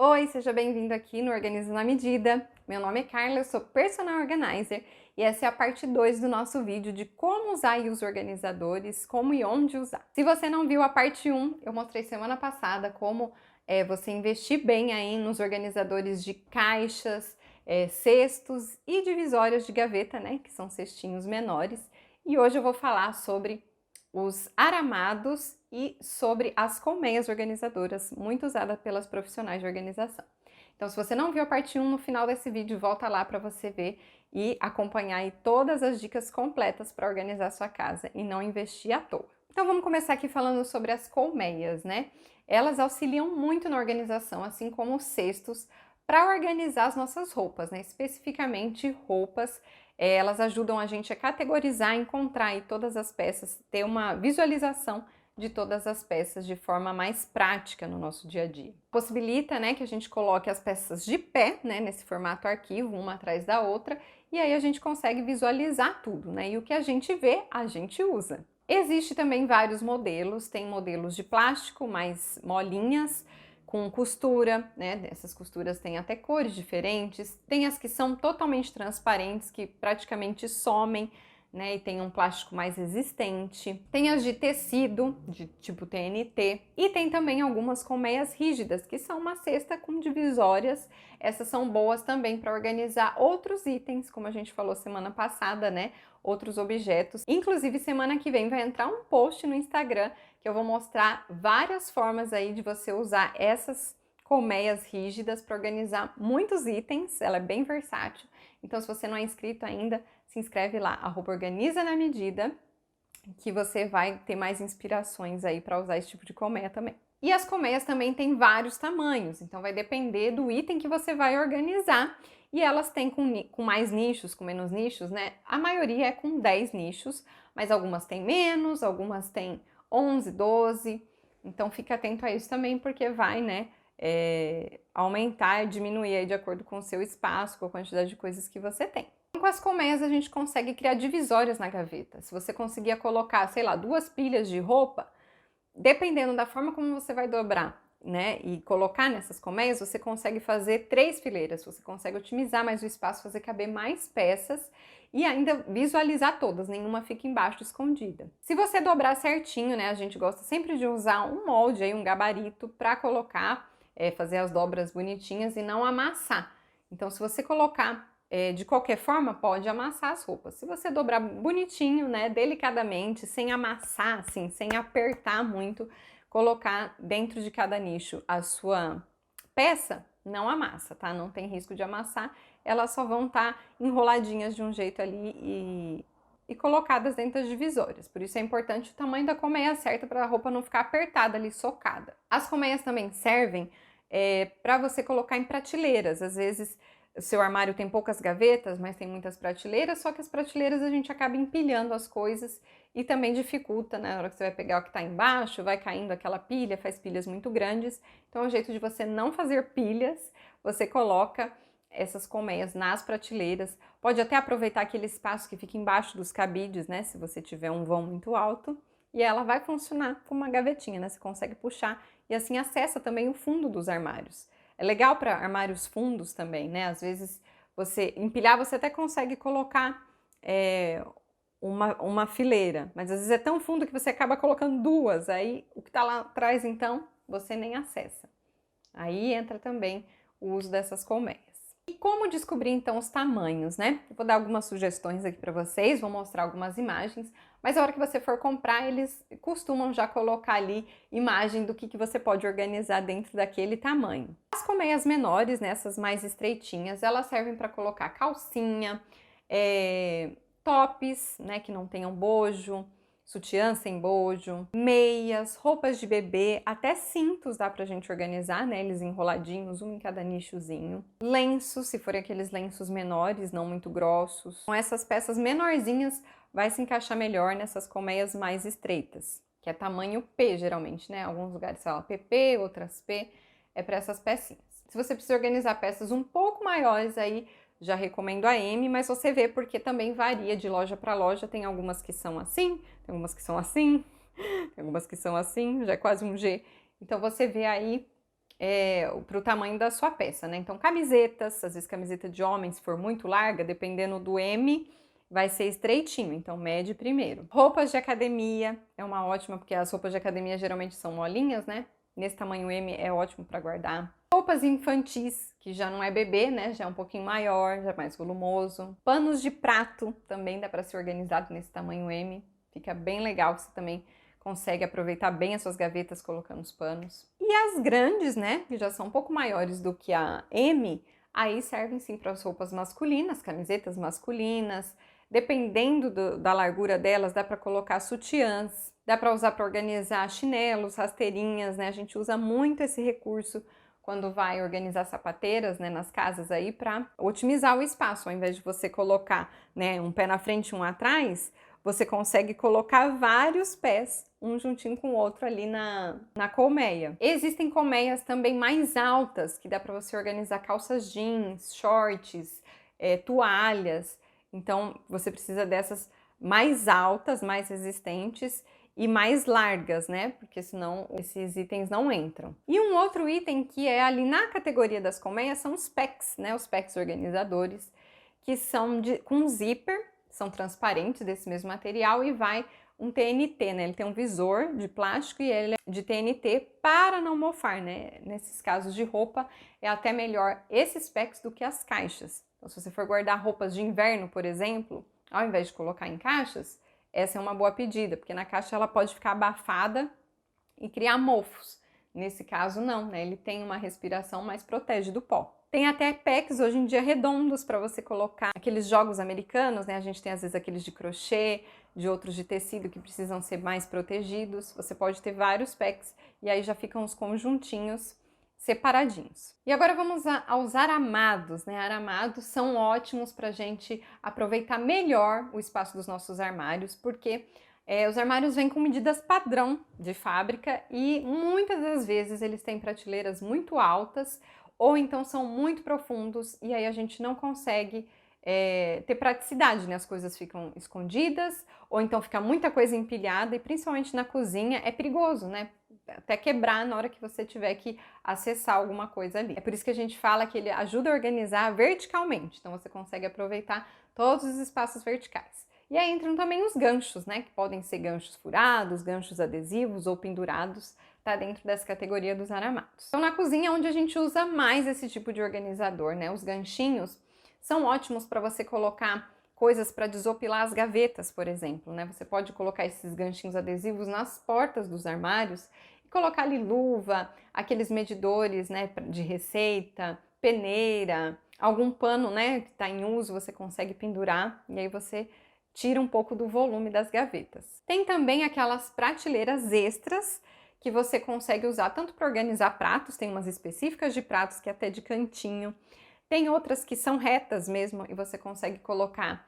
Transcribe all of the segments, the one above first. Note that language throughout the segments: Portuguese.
Oi, seja bem-vindo aqui no Organiza na Medida. Meu nome é Carla, eu sou Personal Organizer e essa é a parte 2 do nosso vídeo de como usar os organizadores, como e onde usar. Se você não viu a parte 1, eu mostrei semana passada como você investir bem aí nos organizadores de caixas, cestos e divisórias de gaveta, né, que são cestinhos menores. E hoje eu vou falar sobre os aramados e sobre as colmeias organizadoras, muito usada pelas profissionais de organização. Então, se você não viu a parte 1, no final desse vídeo, volta lá para você ver e acompanhar aí todas as dicas completas para organizar sua casa e não investir à toa. Então, vamos começar aqui falando sobre as colmeias, né? Elas auxiliam muito na organização, assim como os cestos, para organizar as nossas roupas, né? Especificamente roupas. Elas ajudam a gente a categorizar, encontrar aí todas as peças, ter uma visualização de todas as peças de forma mais prática no nosso dia a dia. Possibilita, né, que a gente coloque as peças de pé, né, nesse formato arquivo, uma atrás da outra, e aí a gente consegue visualizar tudo, né, e o que a gente vê, a gente usa. Existe também vários modelos, tem modelos de plástico mais molinhas, com costura, né? Essas costuras têm até cores diferentes, tem as que são totalmente transparentes, que praticamente somem, né? E tem um plástico mais resistente. Tem as de tecido, de tipo TNT, e tem também algumas com meias rígidas, que são uma cesta com divisórias. Essas são boas também para organizar outros itens, como a gente falou semana passada, né? Outros objetos. Inclusive, semana que vem vai entrar um post no Instagram que eu vou mostrar várias formas aí de você usar essas colmeias rígidas para organizar muitos itens. Ela é bem versátil. Então, se você não é inscrito ainda, se inscreve lá, @organiza na medida, que você vai ter mais inspirações aí para usar esse tipo de colmeia também. E as colmeias também têm vários tamanhos, então vai depender do item que você vai organizar. E elas têm com mais nichos, com menos nichos, né? A maioria é com 10 nichos, mas algumas têm menos, algumas têm 11, 12. Então fique atento a isso também, porque vai, né, aumentar e diminuir aí de acordo com o seu espaço, com a quantidade de coisas que você tem. Com as colmeias a gente consegue criar divisórias na gaveta. Se você conseguir colocar, sei lá, 2 pilhas de roupa, dependendo da forma como você vai dobrar, né, e colocar nessas colmeias, você consegue fazer 3 fileiras, você consegue otimizar mais o espaço, fazer caber mais peças e ainda visualizar todas, nenhuma fica embaixo escondida. Se você dobrar certinho, né, a gente gosta sempre de usar um molde aí, um gabarito para colocar, fazer as dobras bonitinhas e não amassar. Então, se você colocar de qualquer forma, pode amassar as roupas. Se você dobrar bonitinho, né, delicadamente, sem amassar, assim, sem apertar muito, colocar dentro de cada nicho a sua peça, não amassa, tá? Não tem risco de amassar, elas só vão estar enroladinhas de um jeito ali e colocadas dentro das divisórias. Por isso é importante o tamanho da colmeia certa para a roupa não ficar apertada ali, socada. As colmeias também servem para você colocar em prateleiras. Às vezes o seu armário tem poucas gavetas, mas tem muitas prateleiras, só que as prateleiras a gente acaba empilhando as coisas e também dificulta, né? Na hora que você vai pegar o que está embaixo, vai caindo aquela pilha, faz pilhas muito grandes. Então, é um jeito de você não fazer pilhas, você coloca essas colmeias nas prateleiras. Pode até aproveitar aquele espaço que fica embaixo dos cabides, né? Se você tiver um vão muito alto. E ela vai funcionar como uma gavetinha, né? Você consegue puxar e assim acessa também o fundo dos armários. É legal para armários fundos também, né? Às vezes você empilhar, você até consegue colocar uma fileira, mas às vezes é tão fundo que você acaba colocando duas, aí o que está lá atrás então você nem acessa. Aí entra também o uso dessas colmeias. E como descobrir então os tamanhos, né? Eu vou dar algumas sugestões aqui para vocês, vou mostrar algumas imagens, mas a hora que você for comprar, eles costumam já colocar ali imagem do que você pode organizar dentro daquele tamanho. As colmeias menores, né, essas mais estreitinhas, elas servem para colocar calcinha, tops, né, que não tenham bojo, sutiã sem bojo, meias, roupas de bebê, até cintos dá pra gente organizar, né? Eles enroladinhos, um em cada nichozinho. Lenços, se forem aqueles lenços menores, não muito grossos. Com essas peças menorzinhas, vai se encaixar melhor nessas colmeias mais estreitas, que é tamanho P, geralmente, né? Alguns lugares falam PP, outras P, é para essas pecinhas. Se você precisa organizar peças um pouco maiores aí, já recomendo a M, mas você vê porque também varia de loja para loja. Tem algumas que são assim, tem algumas que são assim, tem algumas que são assim, já é quase um G. Então você vê aí para o tamanho da sua peça, né? Então, camisetas, às vezes camiseta de homem, se for muito larga, dependendo do M, vai ser estreitinho, então mede primeiro. Roupas de academia é uma ótima, porque as roupas de academia geralmente são molinhas, né? Nesse tamanho M é ótimo para guardar. Roupas infantis, que já não é bebê, né? Já é um pouquinho maior, já é mais volumoso. Panos de prato também dá para ser organizado nesse tamanho M. Fica bem legal, você também consegue aproveitar bem as suas gavetas colocando os panos. E as grandes, né, que já são um pouco maiores do que a M, aí servem sim para as roupas masculinas, camisetas masculinas. Dependendo da largura delas, dá para colocar sutiãs, dá para usar para organizar chinelos, rasteirinhas, né? A gente usa muito esse recurso quando vai organizar sapateiras, né, nas casas aí, para otimizar o espaço. Ao invés de você colocar, né, um pé na frente e um atrás, você consegue colocar vários pés, um juntinho com o outro ali na colmeia. Existem colmeias também mais altas, que dá para você organizar calças jeans, shorts, toalhas. Então, você precisa dessas mais altas, mais resistentes e mais largas, né? Porque senão esses itens não entram. E um outro item que é ali na categoria das colmeias são os packs, né? Os packs organizadores, que são com zíper, são transparentes desse mesmo material e vai um TNT, né? Ele tem um visor de plástico e ele é de TNT para não mofar, né? Nesses casos de roupa é até melhor esses packs do que as caixas. Então, se você for guardar roupas de inverno, por exemplo, ao invés de colocar em caixas, essa é uma boa pedida, porque na caixa ela pode ficar abafada e criar mofos. Nesse caso, não, né? Ele tem uma respiração, mas protege do pó. Tem até packs hoje em dia redondos para você colocar aqueles jogos americanos, né? A gente tem às vezes aqueles de crochê, de outros de tecido que precisam ser mais protegidos. Você pode ter vários packs e aí já ficam os conjuntinhos separadinhos. E agora vamos aos aramados, né? Aramados são ótimos para a gente aproveitar melhor o espaço dos nossos armários, porque os armários vêm com medidas padrão de fábrica e muitas das vezes eles têm prateleiras muito altas ou então são muito profundos e aí a gente não consegue ter praticidade, né? As coisas ficam escondidas ou então fica muita coisa empilhada e principalmente na cozinha é perigoso, né? Até quebrar na hora que você tiver que acessar alguma coisa ali. É por isso que a gente fala que ele ajuda a organizar verticalmente, então você consegue aproveitar todos os espaços verticais. E aí entram também os ganchos, né, que podem ser ganchos furados, ganchos adesivos ou pendurados, tá dentro dessa categoria dos aramados. Então na cozinha é onde a gente usa mais esse tipo de organizador, né, os ganchinhos são ótimos para você colocar coisas para desopilar as gavetas, por exemplo, né, você pode colocar esses ganchinhos adesivos nas portas dos armários e colocar ali luva, aqueles medidores, né, de receita, peneira, algum pano, né, que está em uso, você consegue pendurar e aí você tira um pouco do volume das gavetas. Tem também aquelas prateleiras extras que você consegue usar tanto para organizar pratos, tem umas específicas de pratos que é até de cantinho, tem outras que são retas mesmo e você consegue colocar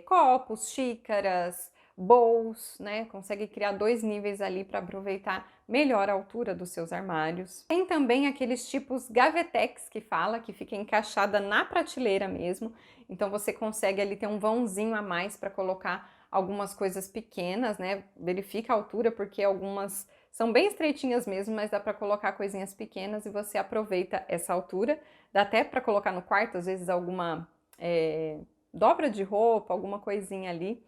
copos, xícaras, bowls, né? Consegue criar 2 níveis ali para aproveitar melhor a altura dos seus armários. Tem também aqueles tipos gavetex que fala, que fica encaixada na prateleira mesmo. Então você consegue ali ter um vãozinho a mais para colocar algumas coisas pequenas, né? Verifica a altura porque algumas são bem estreitinhas mesmo, mas dá para colocar coisinhas pequenas e você aproveita essa altura. Dá até para colocar no quarto, às vezes alguma dobra de roupa, alguma coisinha ali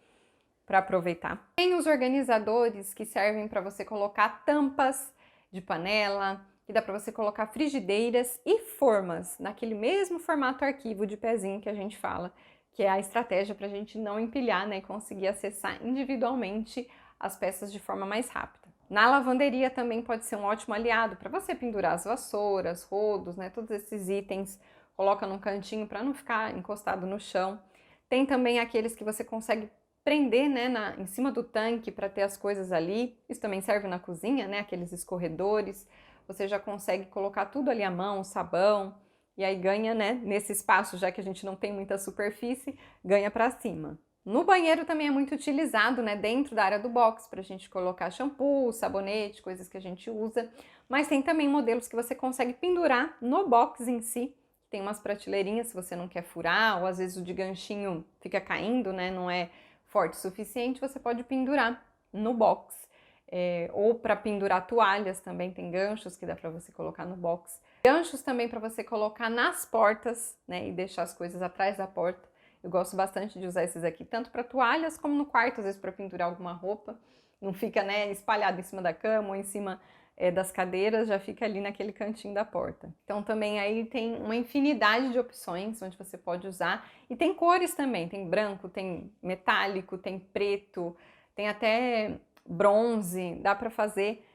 para aproveitar. Tem os organizadores que servem para você colocar tampas de panela, que dá para você colocar frigideiras e formas, naquele mesmo formato arquivo de pezinho que a gente fala, que é a estratégia para a gente não empilhar, né, e conseguir acessar individualmente as peças de forma mais rápida. Na lavanderia também pode ser um ótimo aliado para você pendurar as vassouras, rodos, né, todos esses itens, coloca num cantinho para não ficar encostado no chão. Tem também aqueles que você consegue prender, né, em cima do tanque para ter as coisas ali. Isso também serve na cozinha, né, aqueles escorredores. Você já consegue colocar tudo ali à mão, sabão, e aí ganha, né, nesse espaço, já que a gente não tem muita superfície, ganha para cima. No banheiro também é muito utilizado, né, dentro da área do box, para a gente colocar shampoo, sabonete, coisas que a gente usa. Mas tem também modelos que você consegue pendurar no box em si. Tem umas prateleirinhas se você não quer furar, ou às vezes o de ganchinho fica caindo, né, não é forte o suficiente, você pode pendurar no box. ou para pendurar toalhas também, tem ganchos que dá para você colocar no box. Ganchos também para você colocar nas portas, né, e deixar as coisas atrás da porta. Eu gosto bastante de usar esses aqui, tanto para toalhas como no quarto, às vezes para pendurar alguma roupa. Não fica, né, espalhado em cima da cama ou em cima das cadeiras, já fica ali naquele cantinho da porta. Então também aí tem uma infinidade de opções onde você pode usar. E tem cores também, tem branco, tem metálico, tem preto, tem até bronze, dá para fazer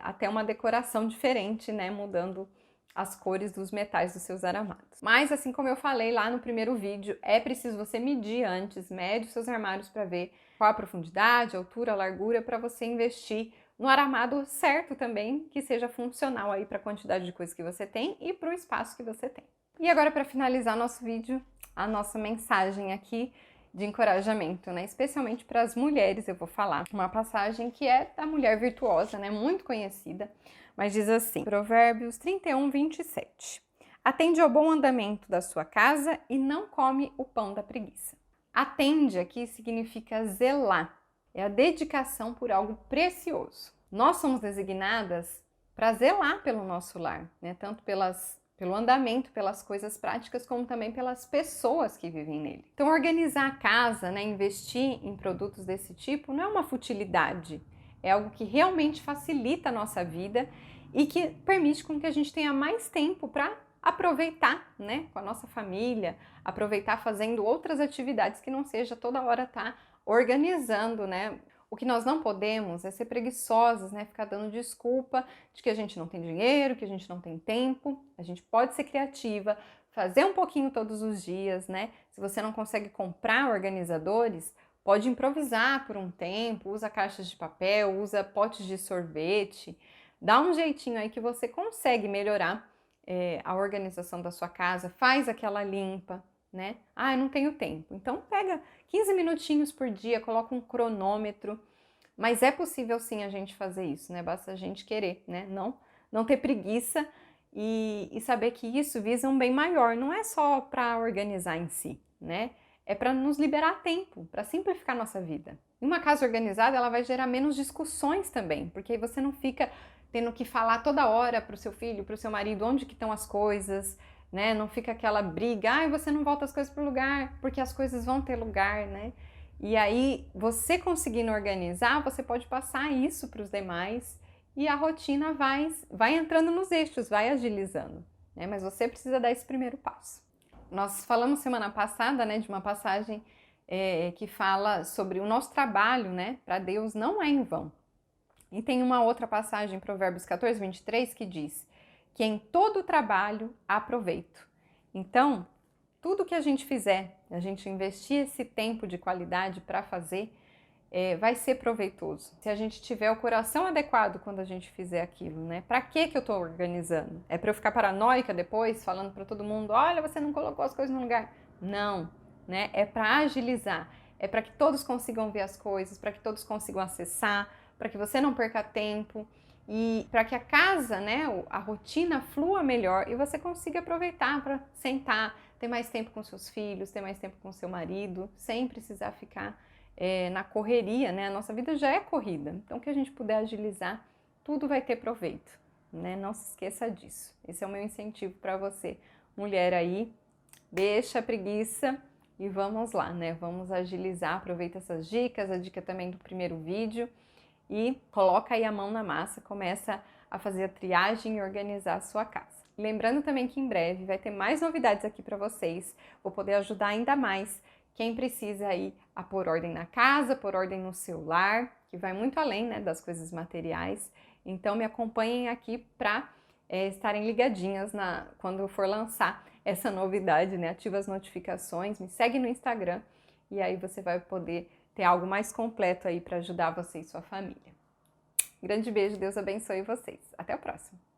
até uma decoração diferente, né, mudando as cores dos metais dos seus aramados. Mas assim como eu falei lá no primeiro vídeo, é preciso você medir antes, mede os seus armários para ver qual a profundidade, a altura, a largura, para você investir no aramado certo também, que seja funcional aí para a quantidade de coisas que você tem e para o espaço que você tem. E agora, para finalizar nosso vídeo, a nossa mensagem aqui de encorajamento, né? Especialmente para as mulheres, eu vou falar uma passagem que é da mulher virtuosa, né? Muito conhecida, mas diz assim, Provérbios 31, 27. Atende ao bom andamento da sua casa e não come o pão da preguiça. Atende aqui significa zelar, é a dedicação por algo precioso. Nós somos designadas para zelar pelo nosso lar, né? Tanto pelo andamento, pelas coisas práticas, como também pelas pessoas que vivem nele. Então, organizar a casa, né, investir em produtos desse tipo, não é uma futilidade, é algo que realmente facilita a nossa vida e que permite com que a gente tenha mais tempo para aproveitar, né, com a nossa família, aproveitar fazendo outras atividades que não seja toda hora estar organizando, né? O que nós não podemos é ser preguiçosas, né? Ficar dando desculpa de que a gente não tem dinheiro, que a gente não tem tempo. A gente pode ser criativa, fazer um pouquinho todos os dias, né? Se você não consegue comprar organizadores, pode improvisar por um tempo, usa caixas de papel, usa potes de sorvete, dá um jeitinho aí que você consegue melhorar a organização da sua casa, faz aquela limpa, né? Ah, eu não tenho tempo. Então pega 15 minutinhos por dia, coloca um cronômetro, mas é possível sim a gente fazer isso, né? Basta a gente querer, né? Não ter preguiça e saber que isso visa um bem maior, não é só para organizar em si, né? É para nos liberar tempo, para simplificar nossa vida. E uma casa organizada, ela vai gerar menos discussões também, porque aí você não fica tendo que falar toda hora para o seu filho, para o seu marido, onde que estão as coisas, né? Não fica aquela briga, ai, você não volta as coisas para o lugar, porque as coisas vão ter lugar, né? E aí, você conseguindo organizar, você pode passar isso para os demais e a rotina vai entrando nos eixos, vai agilizando, né? Mas você precisa dar esse primeiro passo. Nós falamos semana passada, né, de uma passagem que fala sobre o nosso trabalho, né, para Deus não é em vão. E tem uma outra passagem, Provérbios 14, 23, que diz que em todo trabalho há proveito. Então, tudo que a gente fizer, a gente investir esse tempo de qualidade para fazer, vai ser proveitoso. Se a gente tiver o coração adequado quando a gente fizer aquilo, né? Para que eu estou organizando? É para eu ficar paranoica depois, falando para todo mundo, olha, você não colocou as coisas no lugar? Não, né? É para agilizar, é para que todos consigam ver as coisas, para que todos consigam acessar, para que você não perca tempo e para que a casa, né, a rotina flua melhor e você consiga aproveitar para sentar, ter mais tempo com seus filhos, ter mais tempo com seu marido, sem precisar ficar na correria, né? A nossa vida já é corrida, então que a gente puder agilizar, tudo vai ter proveito, né? Não se esqueça disso. Esse é o meu incentivo para você, mulher aí, deixa a preguiça e vamos lá, né? Vamos agilizar, aproveita essas dicas, a dica também do primeiro vídeo e coloca aí a mão na massa, começa a fazer a triagem e organizar a sua casa. Lembrando também que em breve vai ter mais novidades aqui para vocês, vou poder ajudar ainda mais quem precisa aí a pôr ordem na casa, pôr ordem no seu lar, que vai muito além, né, das coisas materiais. Então me acompanhem aqui para estarem ligadinhas quando eu for lançar essa novidade, né? Ativa as notificações, me segue no Instagram e aí você vai poder ter algo mais completo aí para ajudar você e sua família. Grande beijo, Deus abençoe vocês. Até o próximo!